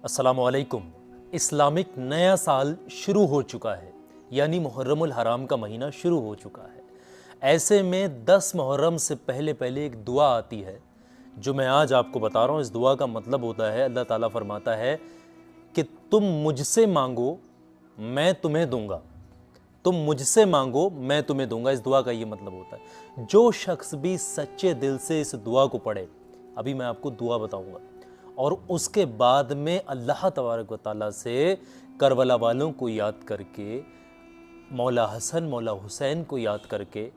अस्सलामुअलैकुम। इस्लामिक नया साल शुरू हो चुका है, यानी मुहर्रमुल हराम का महीना शुरू हो चुका है। ऐसे में 10 मुहर्रम से पहले पहले एक दुआ आती है जो मैं आज आपको बता रहा हूँ। इस दुआ का मतलब होता है, अल्लाह ताला फरमाता है कि तुम मुझसे मांगो मैं तुम्हें दूंगा, तुम मुझसे मांगो मैं तुम्हें दूंगा। इस दुआ का ये मतलब होता है। जो शख्स भी सच्चे दिल से इस दुआ को पढ़े, अभी मैं आपको दुआ बताऊंगा, और उसके बाद में अल्लाह तबारक व तआला से करबला वालों को याद करके, मौला हसन मौला हुसैन को याद करके,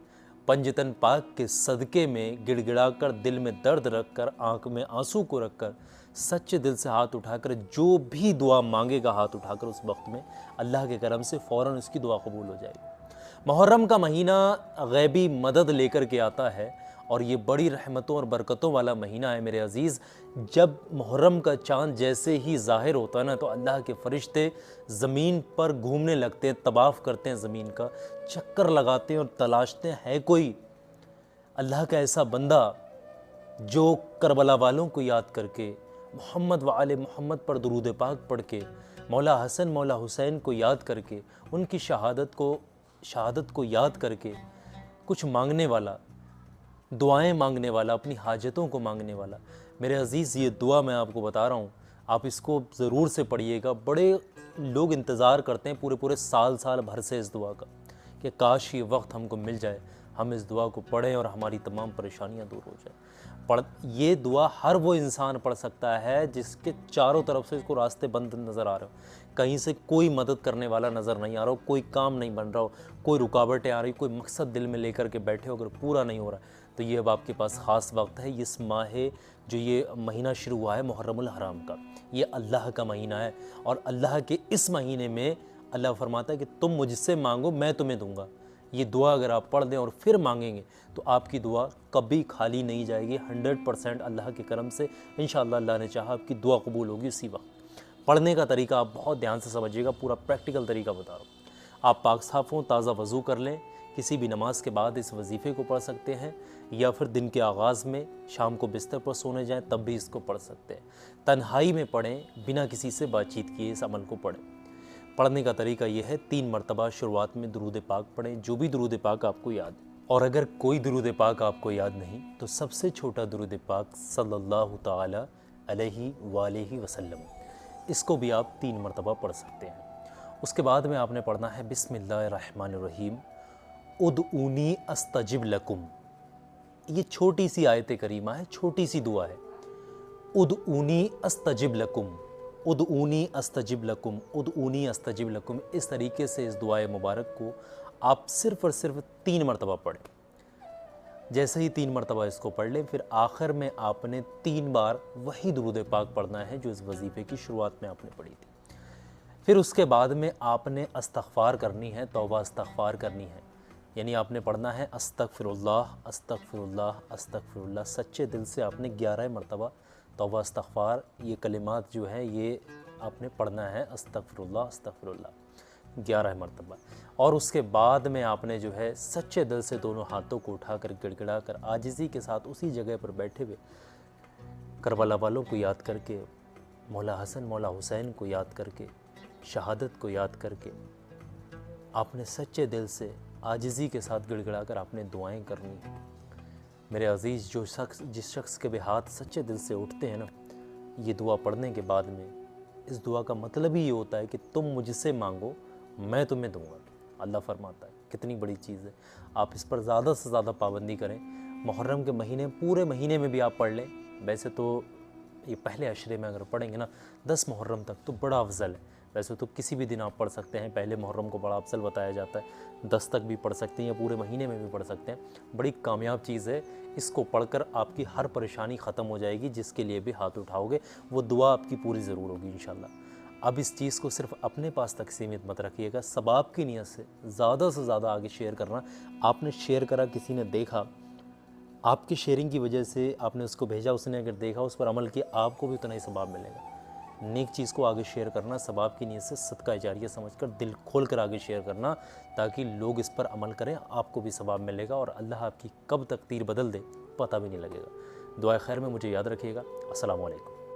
पंजतन पाक के सदक़े में गिड़गिड़ाकर, दिल में दर्द रखकर, आंख में आंसू को रखकर, सच्चे दिल से हाथ उठाकर जो भी दुआ मांगेगा हाथ उठाकर, उस वक्त में अल्लाह के करम से फ़ौरन उसकी दुआ कबूल हो जाएगी। मुहर्रम का महीना गैबी मदद लेकर के आता है और ये बड़ी रहमतों और बरकतों वाला महीना है मेरे अज़ीज़। जब मुहर्रम का चाँद जैसे ही ज़ाहिर होता है ना, तो अल्लाह के फ़रिश्ते ज़मीन पर घूमने लगते हैं, तवाफ़ करते हैं, ज़मीन का चक्कर लगाते हैं और तलाशते हैं है कोई अल्लाह का ऐसा बंदा जो करबला वालों को याद करके, मोहम्मद व आले मोहम्मद पर दुरूद पाक पढ़ के, मौला हसन मौला हुसैन को याद करके, उनकी शहादत को याद करके कुछ मांगने वाला, दुआएं मांगने वाला, अपनी हाजतों को मांगने वाला। मेरे अज़ीज़, ये दुआ मैं आपको बता रहा हूँ, आप इसको ज़रूर से पढ़िएगा। बड़े लोग इंतज़ार करते हैं पूरे पूरे साल भर से इस दुआ का, कि काश ये वक्त हमको मिल जाए, हम इस दुआ को पढ़ें और हमारी तमाम परेशानियाँ दूर हो जाए। ये दुआ हर वो इंसान पढ़ सकता है जिसके चारों तरफ से इसको रास्ते बंद नज़र आ रहे हो, कहीं से कोई मदद करने वाला नज़र नहीं आ रहा हो, कोई काम नहीं बन रहा हो, कोई रुकावटें आ रही, कोई मकसद दिल में लेकर के बैठे हो, अगर पूरा नहीं हो रहा, तो ये अब आपके पास ख़ास वक्त है। इस माह जो ये महीना शुरू हुआ है मुहर्रमुल हराम का, ये अल्लाह का महीना है, और अल्लाह के इस महीने में अल्लाह फरमाता है कि तुम मुझसे मांगो मैं तुम्हें दूंगा। ये दुआ अगर आप पढ़ दें और फिर मांगेंगे तो आपकी दुआ कभी खाली नहीं जाएगी। 100% अल्लाह के करम से इंशाअल्लाह अल्लाह ने चाहा आपकी दुआ कबूल होगी उसी वक्त। पढ़ने का तरीका आप बहुत ध्यान से समझिएगा, पूरा प्रैक्टिकल तरीका बता रहा हूँ। आप पाक साफ़ हों, ताज़ा वज़ू कर लें, किसी भी नमाज के बाद इस वजीफ़े को पढ़ सकते हैं, या फिर दिन के आगाज़ में शाम को बिस्तर पर सोने जाएं तब भी इसको पढ़ सकते हैं। तन्हाई में पढ़ें, बिना किसी से बातचीत किए इस अमल को पढ़ें। पढ़ने का तरीका यह है, 3 मरतबा शुरुआत में दुरूद पाक पढ़ें, जो भी दुरूद पाक आपको याद है। और अगर कोई दुरूद पाक आपको याद नहीं तो सबसे छोटा दुरूद पाक सल्लल्लाहु ताला अलैहि वसल्लम, इसको भी आप 3 मरतबा पढ़ सकते हैं। उसके बाद में आपने पढ़ना है बिस्मिल्लाहिर्रहमानिर्रहीम उदऊनी अस्तजिब लकुम। ये छोटी सी आयत करीमा है, छोटी सी दुआ है। उदऊनी अस्तजिब लकुम, उदऊनी अस्तजिब लकुम, उदऊनी अस्तजिब लकुम। इस तरीके से इस दुआए मुबारक को आप सिर्फ़ और सिर्फ 3 मरतबा पढ़ें। जैसे ही 3 मरतबा इसको पढ़ लें, फिर आखिर में आपने 3 बार वही दुरूद पाक पढ़ना है जो इस वजीफ़े की शुरुआत में आपने पढ़ी थी। फिर उसके बाद में आपने इस्तग़फ़ार करनी है, तौबा इस्तग़फ़ार करनी है, यानी आपने पढ़ना है अस्तग़फ़िरुल्लाह अस्तग़फ़िरुल्लाह अस्तग़फ़िरुल्लाह। सच्चे दिल से आपने 11 मरतबा तौबा इस्तग़फ़ार, ये कलिमात जो हैं ये आपने पढ़ना है, अस्तग़फ़िरुल्लाह अस्तग़फ़िरुल्लाह 11 मरतबा। और उसके बाद में आपने जो है सच्चे दिल से दोनों हाथों को उठाकर, गिड़गिड़ा कर, आजिज़ी के साथ उसी जगह पर बैठे हुए करबला वालों को याद करके, मौला हसन मौला हुसैन को याद करके, शहादत को याद करके, आपने सच्चे दिल से आजिज़ी के साथ गिड़गिड़ा कर आपने दुआएं करनी हैं। मेरे अज़ीज़, जिस शख्स के भी हाथ सच्चे दिल से उठते हैं ना, ये दुआ पढ़ने के बाद में, इस दुआ का मतलब ही ये होता है कि तुम मुझसे मांगो मैं तुम्हें दूंगा। अल्लाह फरमाता है, कितनी बड़ी चीज़ है। आप इस पर ज़्यादा से ज़्यादा पाबंदी करें। मुहर्रम के महीने, पूरे महीने में भी आप पढ़ लें। वैसे तो ये पहले अशरे में अगर पढ़ेंगे ना 10 मुहर्रम तक, तो बड़ा अफजल है। वैसे तो किसी भी दिन आप पढ़ सकते हैं, पहले मुहर्रम को बड़ा अफजल बताया जाता है। 10 तक भी पढ़ सकते हैं या पूरे महीने में भी पढ़ सकते हैं। बड़ी कामयाब चीज़ है। इसको पढ़कर आपकी हर परेशानी ख़त्म हो जाएगी। जिसके लिए भी हाथ उठाओगे वो दुआ आपकी पूरी ज़रूर होगी इंशाल्लाह। अब इस चीज़ को सिर्फ अपने पास तक सीमित मत रखिएगा, सबाब की नीयत से ज़्यादा आगे शेयर करना। आपने शेयर करा, किसी ने देखा, आपकी शेयरिंग की वजह से आपने उसको भेजा, उसने अगर देखा, उस पर अमल किया, आपको भी उतना ही सबाब मिलेगा। नेक चीज़ को आगे शेयर करना, सबाब की नीयत से सदका जारिया समझकर दिल खोल कर आगे शेयर करना, ताकि लोग इस पर अमल करें, आपको भी सबाब मिलेगा और अल्लाह आपकी कब तकदीर बदल दे पता भी नहीं लगेगा। दुआ खैर में मुझे याद रखिएगा। अस्सलामु अलैकुम।